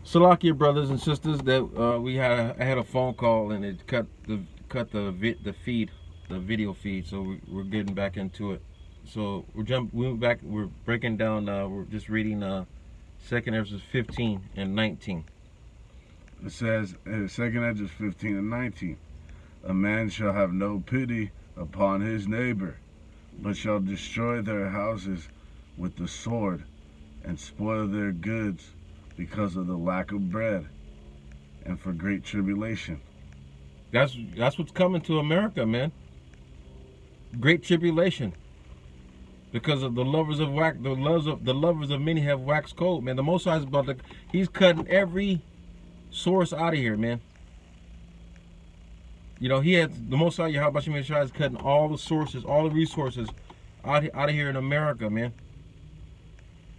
Salakia brothers and sisters, that I had a phone call and it cut the feed, the video feed. So we're getting back into it. So we're breaking down. We're just reading 2nd Ezra 15 and 19. It says in 2nd Ezra 15 and 19, a man shall have no pity upon his neighbor, but shall destroy their houses with the sword, and spoil their goods because of the lack of bread, and for great tribulation. That's what's coming to America, man. Great tribulation. Because of the lovers of the lovers of many have waxed cold, man. The Most High is he's cutting every source out of here, man. You know, the Most High Yahweh Shem Yeshua is cutting all the sources, all the resources out of here in America, man.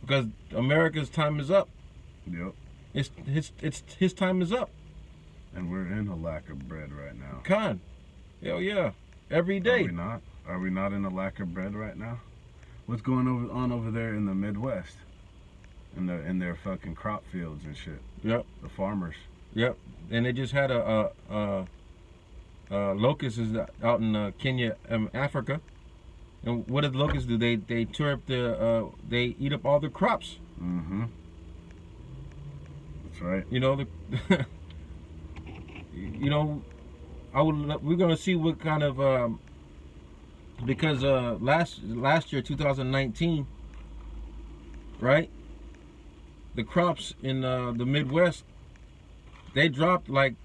Because America's time is up. Yep. It's his time is up. And we're in a lack of bread right now. Con. Hell yeah. Every day. Are we not? Are we not in a lack of bread right now? What's going on over there in the Midwest? In their fucking crop fields and shit. Yep. The farmers. Yep. And they just had a locusts out in Kenya, Africa. And what did the locusts do? They tear up they eat up all the crops. Mm-hmm. That's right. You know you know, we're gonna see what kind of because last year 2019, right? The crops in the Midwest, they dropped like,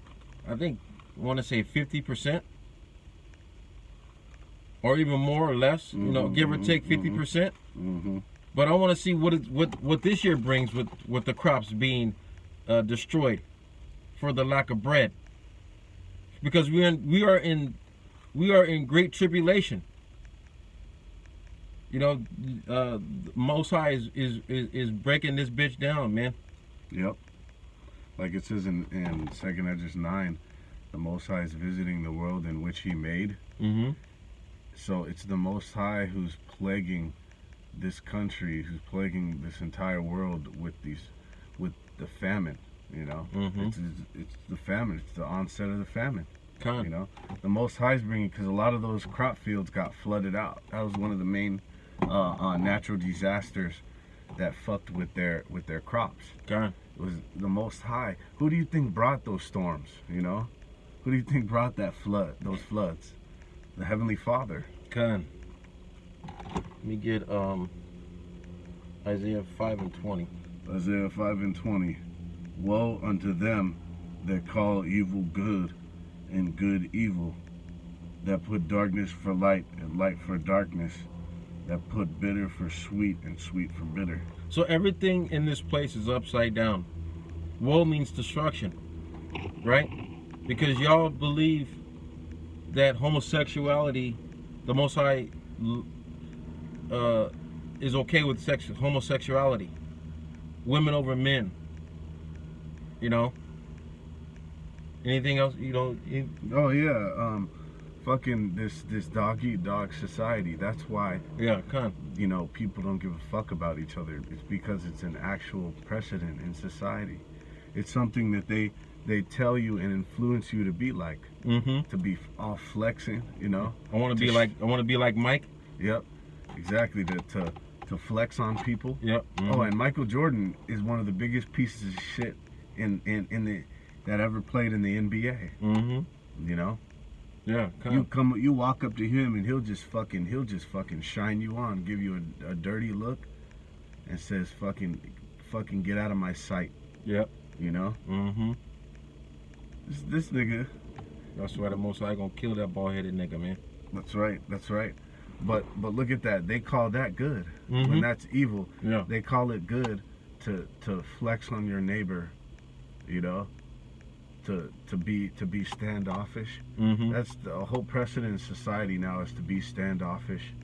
I think I want to say 50%. Or even more or less, you know, give or take 50%. Mm-hmm. But I want to see what this year brings with the crops being destroyed for the lack of bread, because we are in great tribulation. You know, Most High is breaking this bitch down, man. Yep. Like it says in 2nd Ezra 9, the Most High is visiting the world in which He made. Mm-hmm. So it's the Most High who's plaguing this country, who's plaguing this entire world with the famine. You know, Mm-hmm. It's the famine. It's the onset of the famine. Con. You know, the Most High's bringing, because a lot of those crop fields got flooded out. That was one of the main natural disasters that fucked with their crops. Con. It was the Most High. Who do you think brought those storms? You know, who do you think brought those floods? The Heavenly Father. Con. Let me get Isaiah 5 and 20. Isaiah 5 and 20. Woe unto them that call evil good and good evil, that put darkness for light and light for darkness, that put bitter for sweet and sweet for bitter. So everything in this place is upside down. Woe means destruction, right? Because y'all believe that homosexuality, the Most High is okay with homosexuality, women over men. You know. Anything else? You know. Oh yeah, fucking this dog eat dog society. That's why. Yeah, con. You know, people don't give a fuck about each other. It's because it's an actual precedent in society. It's something that they tell you and influence you to be like. Mm-hmm. To be all flexing, you know. I want to be like Mike. Yep, exactly. To flex on people. Yep. Mm-hmm. Oh, and Michael Jordan is one of the biggest pieces of shit in the that ever played in the NBA. Mm-hmm. You know. Yeah. You walk up to him and he'll just fucking shine you on, give you a dirty look, and says fucking get out of my sight. Yep. You know. Mm-hmm. This nigga. That's why the Most High gonna kill that bald-headed nigga, man. That's right. That's right. But look at that. They call that good. Mm-hmm. When that's evil. Yeah. They call it good to flex on your neighbor. You know. To be standoffish. Mm-hmm. That's the whole precedent in society now, is to be standoffish,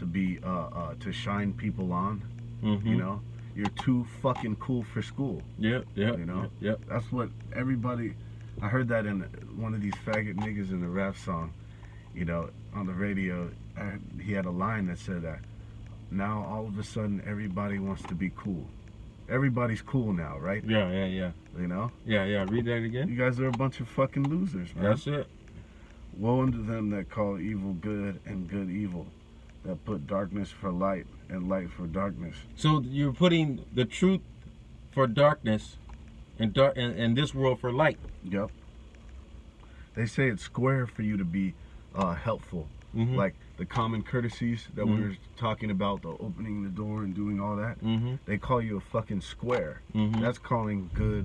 to be to shine people on. Mm-hmm. You know, you're too fucking cool for school. Yep. Yep. You know. Yep. That's what everybody. I heard that in one of these faggot niggas in the rap song. You know, on the radio, he had a line that said that now all of a sudden everybody wants to be cool. Everybody's cool now, right? Yeah. You know? Yeah. Read that again. You guys are a bunch of fucking losers, man. That's it. Woe unto them that call evil good and good evil, that put darkness for light and light for darkness. So you're putting the truth for darkness and this world for light. Yep. They say it's square for you to be helpful. Mm-hmm. Like the common courtesies that we Mhm. were talking about, the opening the door and doing all that. Mm-hmm. They call you a fucking square. Mm-hmm. That's calling good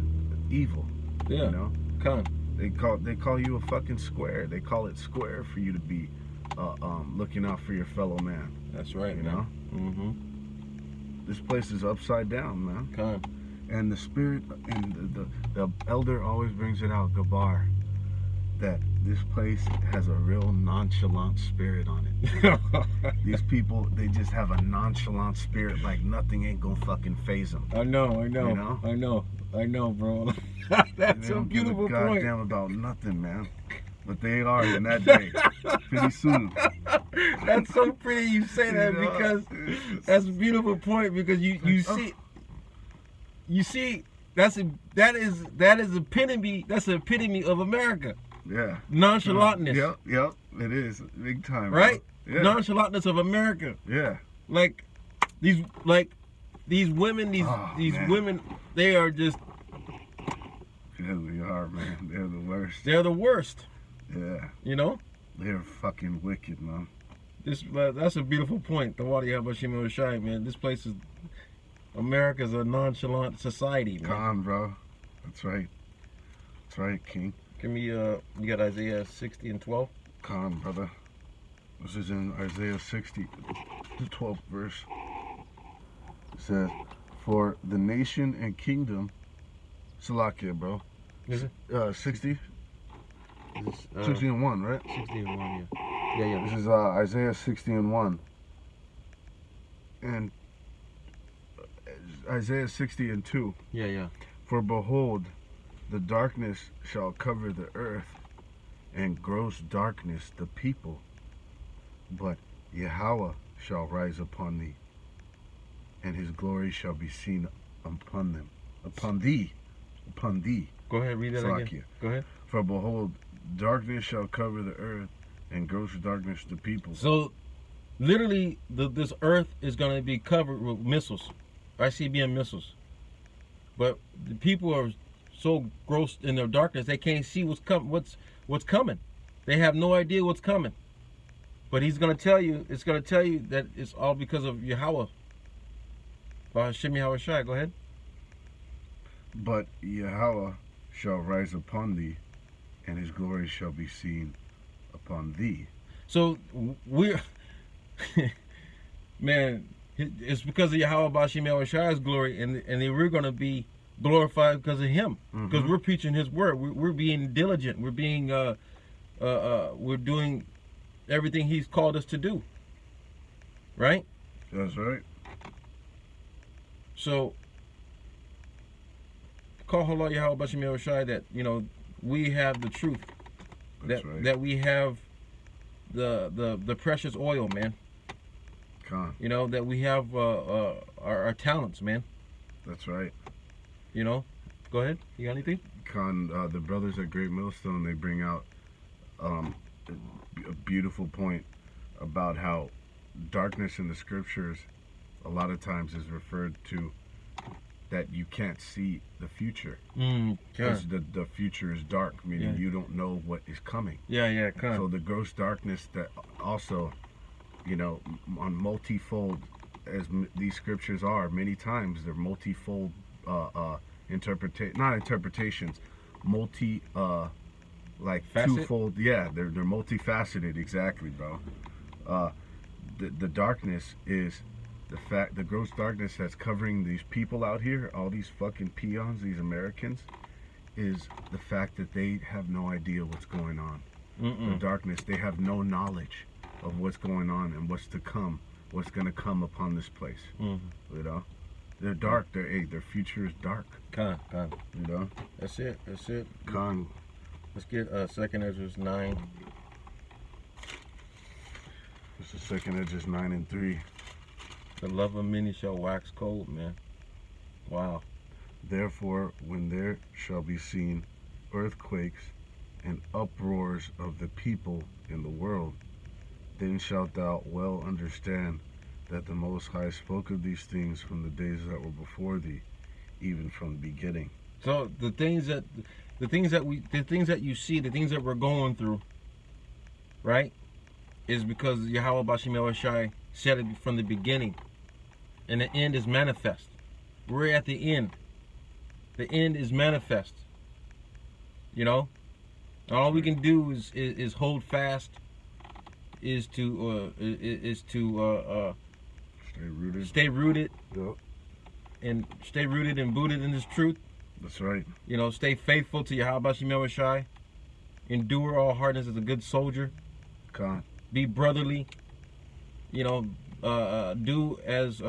evil. Yeah. You know? Come. They call you a fucking square. They call it square for you to be looking out for your fellow man. That's right, You man. know? Mm-hmm. This place is upside down, man. Come. And the spirit and the elder always brings it out, Gabar, that this place has a real nonchalant spirit on it. These people, they just have a nonchalant spirit, like nothing ain't gonna fucking phase them. I know. You know? I know, bro. That's They a don't give beautiful a point. goddamn about nothing, man. But they are in that day. Pretty soon. That's so pretty you say that, You know? because that's a beautiful point, because you see that is epitome, that's the epitome of America. Yeah. Nonchalantness. Yep. It is big time. Right? Bro. Yeah. Nonchalantness of America. Yeah. Like these women, these man. women, they are just, Yeah, they are, man. They're the worst. they're the worst. Yeah. You know? They're fucking wicked, man. That's a beautiful point. The Wadi Habashim Oshai, man. This place is, America's a nonchalant society, man. Con, bro. That's right. That's right, King. Give me you got Isaiah 60 and 12. Con, brother. This is in Isaiah 60, the 12th verse. It says, "For the nation and kingdom," Salakia, bro. Is it? 60? Is 60 and 1, right? 60 and 1, yeah. This is Isaiah 60 and 1. And Isaiah 60 and 2. Yeah. "For behold, the darkness shall cover the earth, and gross darkness the people. But Yahweh shall rise upon thee, and his glory shall be seen upon them." Upon thee. Go ahead, read that Salakia. again. Go ahead. "For behold, darkness shall cover the earth, and gross darkness the people." So, literally, this earth is going to be covered with missiles, ICBM missiles. But the people are so grossed in their darkness, they can't see what's coming. They have no idea what's coming. But he's going to tell you, it's going to tell you that it's all because of Yahweh. Hashem Yahweh Shai, go ahead. "But Yahweh shall rise upon thee, and his glory shall be seen upon thee." So we're, man, it's because of Yahweh Bashim Yahweh Shai's glory, and we're going to be glorified because of him, because we're preaching his word. We're being diligent. We're being we're doing everything he's called us to do, right? That's right. So call Allah Yahweh Bashim Yahweh Shai, that we have the truth, That's right. that we have the precious oil, man. Con. That we have our talents, man. That's right. Go ahead. You got anything? Con, the brothers at Great Millstone, they bring out a beautiful point about how darkness in the scriptures a lot of times is referred to that you can't see the future, because the future is dark, meaning you don't know what is coming. Yeah, So the gross darkness that also, on multifold, as these scriptures are, many times they're multifold Facet? twofold. Yeah, they're multifaceted. Exactly, bro. The darkness is the gross darkness that's covering these people out here, all these fucking peons, these Americans, is the fact that they have no idea what's going on. The darkness, they have no knowledge of what's going on and what's to come, what's going to come upon this place. They're dark. Their future is dark. Con. That's it. Con. Let's get 2nd Ezra 9. This is 2nd Ezra 9 and 3. The love of many shall wax cold, man. Wow. Therefore, when there shall be seen earthquakes and uproars of the people in the world, then shalt thou well understand that the Most High spoke of these things from the days that were before thee, even from the beginning. So the things that you see, the things that we're going through, right, is because Yahweh Bashim Yahushai said it from the beginning, and the end is manifest. We're at the end. The end is manifest. You know, all we can do is hold fast. Is to stay rooted, Yep. and stay rooted and booted in this truth. That's right. You know, stay faithful to Yahweh Bashim Yahushai. Endure all hardness as a good soldier. Con. Be brotherly. You know, do as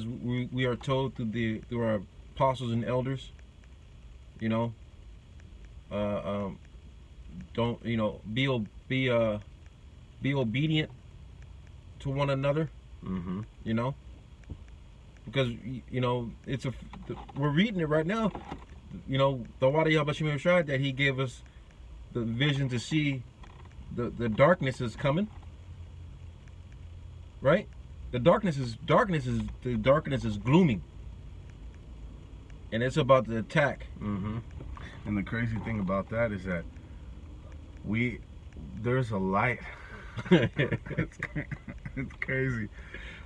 we are told through our apostles and elders. You know, don't be obedient to one another. Mm-hmm. You know, because we're reading it right now. You know, the Wadi Yahbashim Yahushai, that he gave us the vision to see the darkness is coming. Right? The darkness is glooming. And it's about to attack. Mm-hmm. And the crazy thing about that is that there's a light. it's crazy.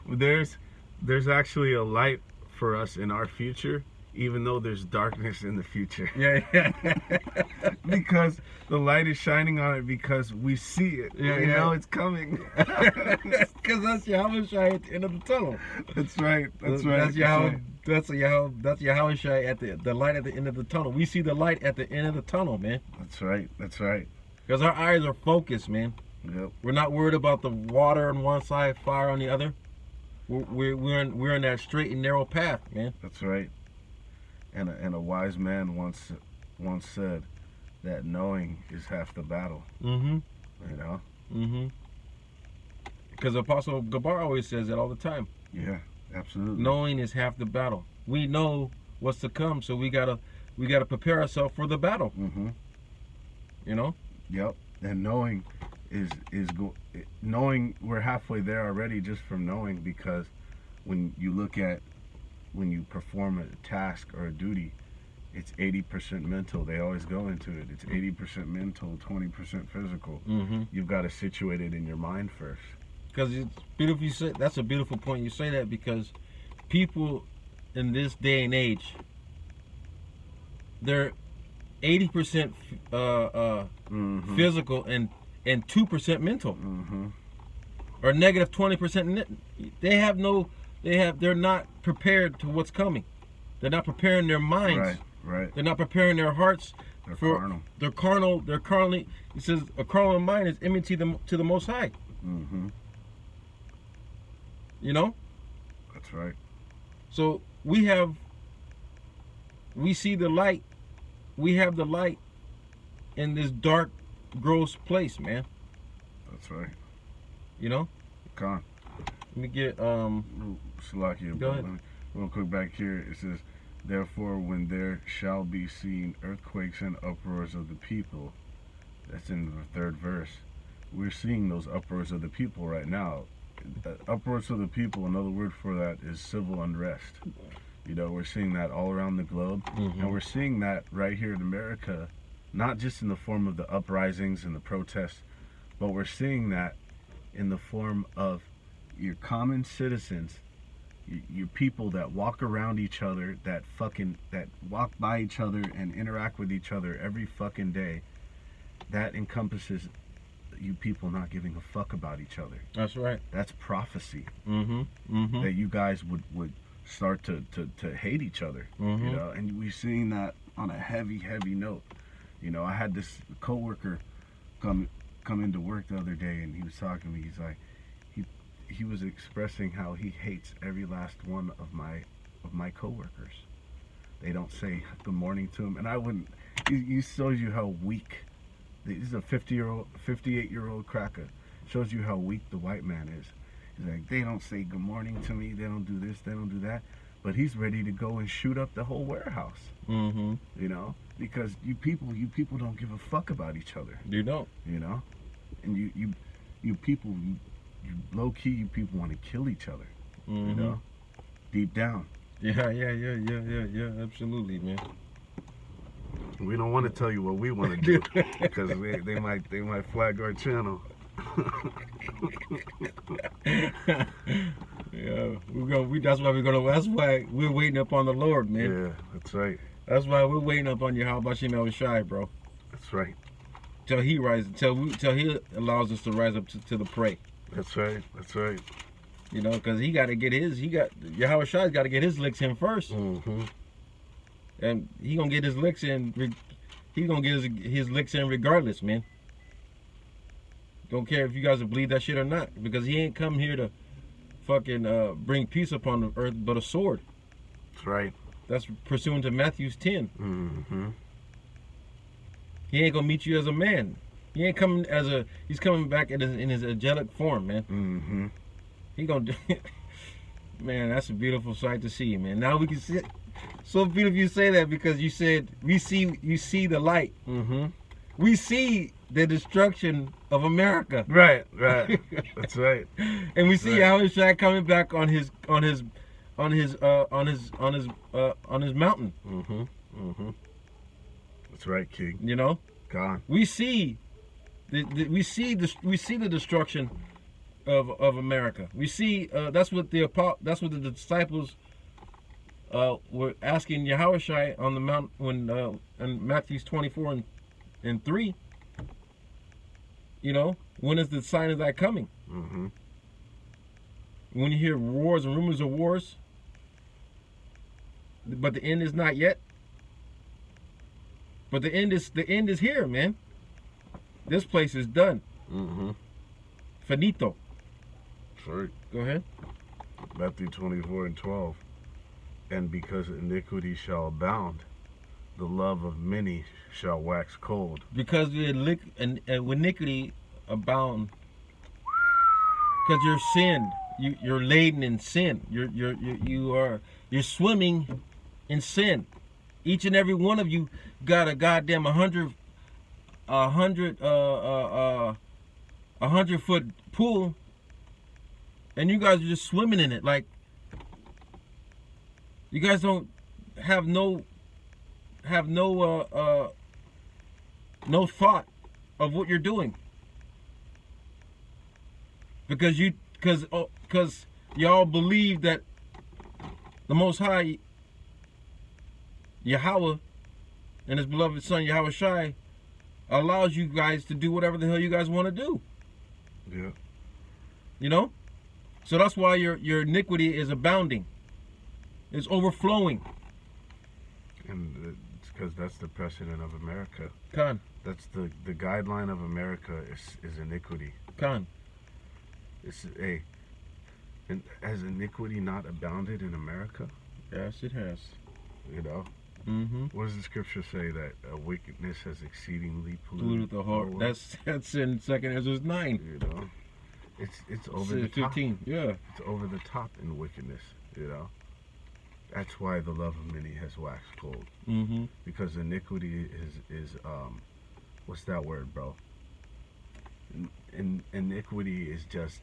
There's actually a light for us in our future, even though there's darkness in the future. Yeah. Because the light is shining on it because we see it. Yeah, we know it's coming. Because that's Yahweh Shai at the end of the tunnel. That's right. That's right. That's Yahweh Shai at the light at the end of the tunnel. We see the light at the end of the tunnel, man. That's right. That's right. Because our eyes are focused, man. Yep. We're not worried about the water on one side, fire on the other. We're in that straight and narrow path, man. That's right. And a wise man once said that knowing is half the battle. Mm-hmm. You know? Mm-hmm. Because Apostle Gabar always says that all the time. Yeah, absolutely. Knowing is half the battle. We know what's to come, so we gotta prepare ourselves for the battle. Mm-hmm. You know? Yep. And knowing knowing we're halfway there already just from knowing, because when you perform a task or a duty, it's 80% mental. They always go into it. It's 80% mental, 20% physical. Mm-hmm. You've got to situate it in your mind first. Because it's beautiful. You say that's a beautiful point. You say that because people in this day and age, they're 80% Mm-hmm. physical and 2% mental, Mm-hmm. or negative 20%. They're not prepared to what's coming. They're not preparing their minds. Right. They're not preparing their hearts. They're carnal. carnal. They're carnally. It says a carnal mind is enmity to the Most High. Mm-hmm. You know. That's right. So we see the light. We have the light in this dark, gross place, man. That's right. You know. Con. Let me get Salakia. Go ahead. Real quick back here, it says, therefore, when there shall be seen earthquakes and uproars of the people, that's in the 3rd verse. We're seeing those uproars of the people right now. Uproars of the people, another word for that is civil unrest. You know, we're seeing that all around the globe. Mm-hmm. And we're seeing that right here in America, not just in the form of the uprisings and the protests, but we're seeing that in the form of your common citizens, your people that walk around each other, that walk by each other and interact with each other every fucking day. That encompasses you people not giving a fuck about each other. That's right. That's prophecy. Mm-hmm. Mm-hmm. That you guys would start to hate each other. Mm-hmm. You know, and we've seen that on a heavy note. You know, I had this coworker come into work the other day, and he was talking to me. He's like, he was expressing how he hates every last one of my coworkers. They don't say good morning to him, and I wouldn't. He shows you how weak. This is a 58-year-old cracker. Shows you how weak the white man is. He's like, they don't say good morning to me. They don't do this. They don't do that. but he's ready to go and shoot up the whole warehouse. Mm-hmm. You know, because you people don't give a fuck about each other. You don't. You know, and you people, you low key, you people want to kill each other. Mm-hmm. You know, deep down. Yeah. Absolutely, man. We don't want to tell you what we want to do because they might flag our channel. Yeah, that's why we're waiting up on the Lord, man. Yeah, that's right. That's why we're waiting up on you. How about you, El Shai, bro? That's right. Till he rises, till he allows us to rise up to the prey. That's right. That's right. You know, because Yahweh Shai's got to get his licks in first. Mm-hmm. And he gonna get his licks in. He's gonna get his licks in regardless, man. Don't care if you guys believe that shit or not, because he ain't come here to fucking bring peace upon the earth, but a sword. That's right. That's pursuant to Matthew 10. Mm-hmm. He ain't gonna meet you as a man. He ain't coming he's coming back in his angelic form, man. Mm-hmm. He gonna do. Man, that's a beautiful sight to see, man. Now we can see. So beautiful you say that, because you said you see the light. Mm-hmm. We see the destruction of America. Right. That's right. And we see Yahweh Shai coming back on his mountain. Mm-hmm. Mm-hmm. That's right, King. You know, God. we see the destruction of America. We see that's what the disciples were asking Yahweh Shai on the mount when in Matthew 24 and 3. You know, when is the sign of that coming? Mm-hmm. When you hear wars and rumors of wars, but the end is not yet. But the end is here, man. This place is done. Mm-hmm. Finito. Sorry. Go ahead. Matthew 24 and 12. And because iniquity shall abound, the love of many shall wax cold. Because iniquity abound, because you're sinned. You're laden in sin. You're swimming in sin. Each and every one of you got a goddamn 100-foot pool, and you guys are just swimming in it. Like, you guys don't have no thought of what you're doing, because y'all believe that the Most High Yahweh and his beloved son Yahweh Shai allows you guys to do whatever the hell you guys want to do. Yeah. You know? So that's why your iniquity is abounding. It's overflowing. And it's because that's the precedent of America. Khan. That's the guideline of America is iniquity. Khan. And has iniquity not abounded in America? Yes, it has. You know? Mm-hmm. What does the scripture say? That wickedness has exceedingly Polluted the heart. That's in 2 Ezra 9. You know? It's over the 15. top. Yeah. It's over the top in wickedness, you know? That's why the love of many has waxed cold. Mm-hmm. Because iniquity is what's that word, bro? Iniquity is just,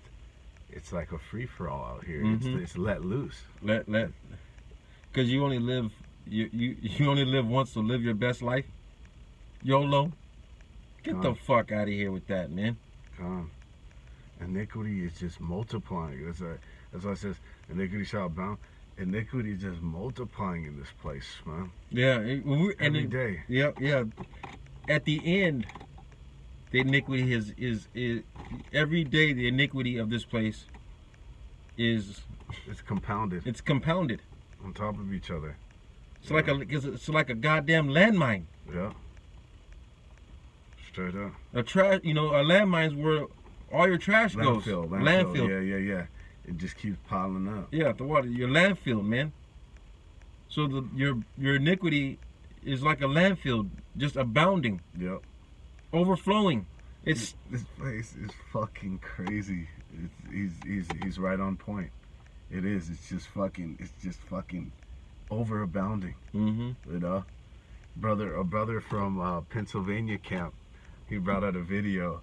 it's like a free-for-all out here. Mm-hmm. It's let loose. Because you only live you only live once to live your best life. YOLO. Get the fuck out of here with that, man. Iniquity is just multiplying. That's why it says iniquity shall abound. Iniquity is just multiplying in this place, man. Yeah, every day. Yeah. At the end, the iniquity is every day. The iniquity of this place it's compounded. It's compounded on top of each other. It's like a goddamn landmine. Yeah. Straight up. A landmine's where all your trash goes. Landfill. Yeah. It just keeps piling up. Yeah, the water, your landfill, man. So your iniquity is like a landfill, just abounding. Yep. Overflowing. This place is fucking crazy. He's right on point. It is. It's just fucking overabounding. Mm-hmm. You know, a brother from Pennsylvania camp, he brought out a video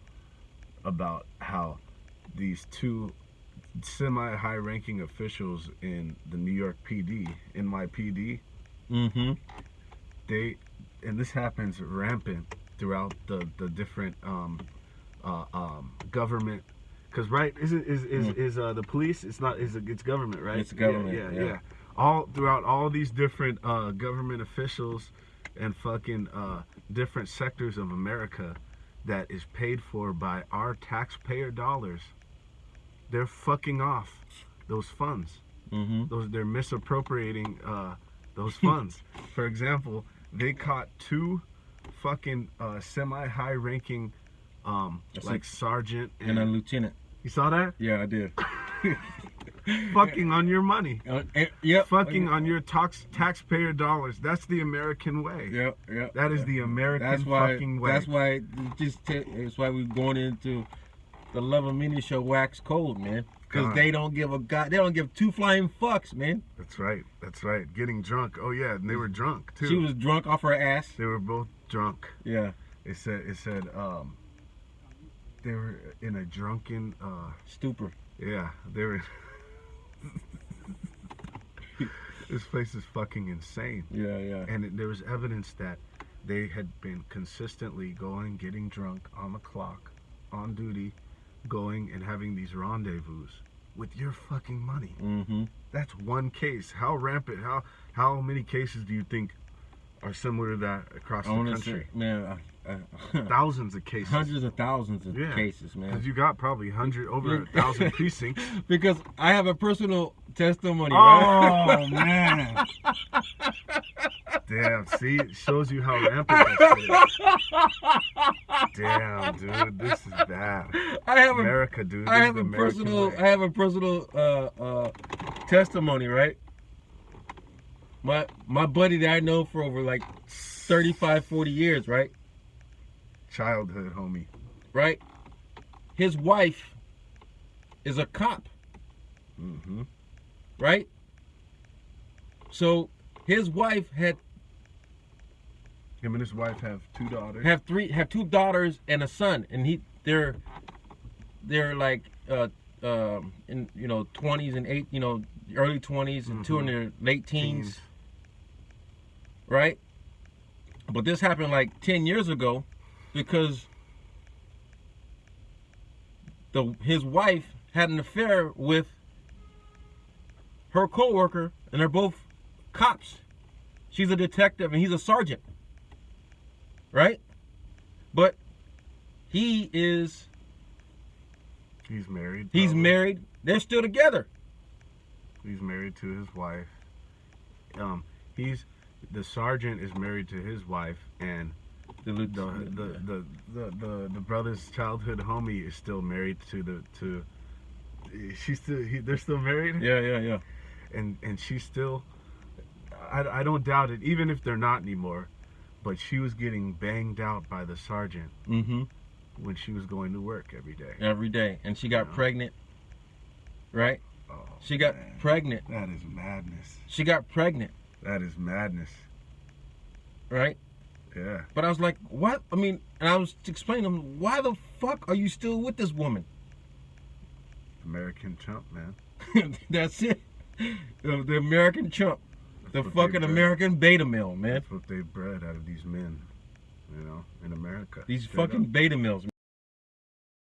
about how these two semi-high-ranking officials in the New York PD, NYPD, Mm-hmm. and this happens rampant throughout the different government. Because is the police? It's not. It's government, right? It's government. Yeah. All throughout all these different government officials and fucking different sectors of America that is paid for by our taxpayer dollars. They're fucking off those funds. Mm-hmm. They're misappropriating those funds. For example, they caught two fucking semi-high-ranking like sergeant And a lieutenant. you saw that? Yeah, I did. Fucking on your money. Yep. Fucking on your taxpayer dollars. That's the American way. Yep. That is the American fucking way. That's why. That's why we're going into the Love and Mini show wax cold, man. Because they don't give a god. They don't give two flying fucks, man. That's right. Getting drunk. Oh yeah, and they were drunk too. She was drunk off her ass. They were both drunk. Yeah. It said they were in a drunken Stupor. yeah, they were this place is fucking insane. Yeah. And there was evidence that they had been consistently going, getting drunk on the clock, on duty, going and having these rendezvous with your fucking money. Mm-hmm. That's one case. How rampant? How many cases do you think are similar to that across the country? Say, man, Thousands of cases. hundreds of thousands of cases, man. Because you got probably over 1,000 precincts. Because I have a personal testimony, right? Oh man! Damn, see, it shows you how rampant that shit is. Damn, dude, this is bad. America, dude. I have a personal testimony, right? My buddy that I know for over like 35, 40 years, right? Childhood homie. Right? His wife is a cop. Mm-hmm. Right? So his wife had him and his wife have two daughters. Have two daughters and a son, and they're like in 20s and early 20s and two in their late teens. Right? But this happened like 10 years ago because his wife had an affair with her co-worker, and they're both cops. She's a detective and he's a sergeant. Right? But he's married. He's married. They're still together. He's married to his wife. The sergeant is married to his wife, and the brother's childhood homie is still married they're still married. Yeah. And she's still, I don't doubt it, even if they're not anymore, but she was getting banged out by the sergeant when she was going to work every day. And she got pregnant, right? Oh, she got pregnant. That is madness. She got pregnant. That is madness. Right? Yeah. But I was like, what? I mean, and I was explaining to him, why the fuck are you still with this woman? American chump, man. That's it. The American chump. The fucking American beta male, man. That's what they bred out of these men, in America. These fucking beta males, man.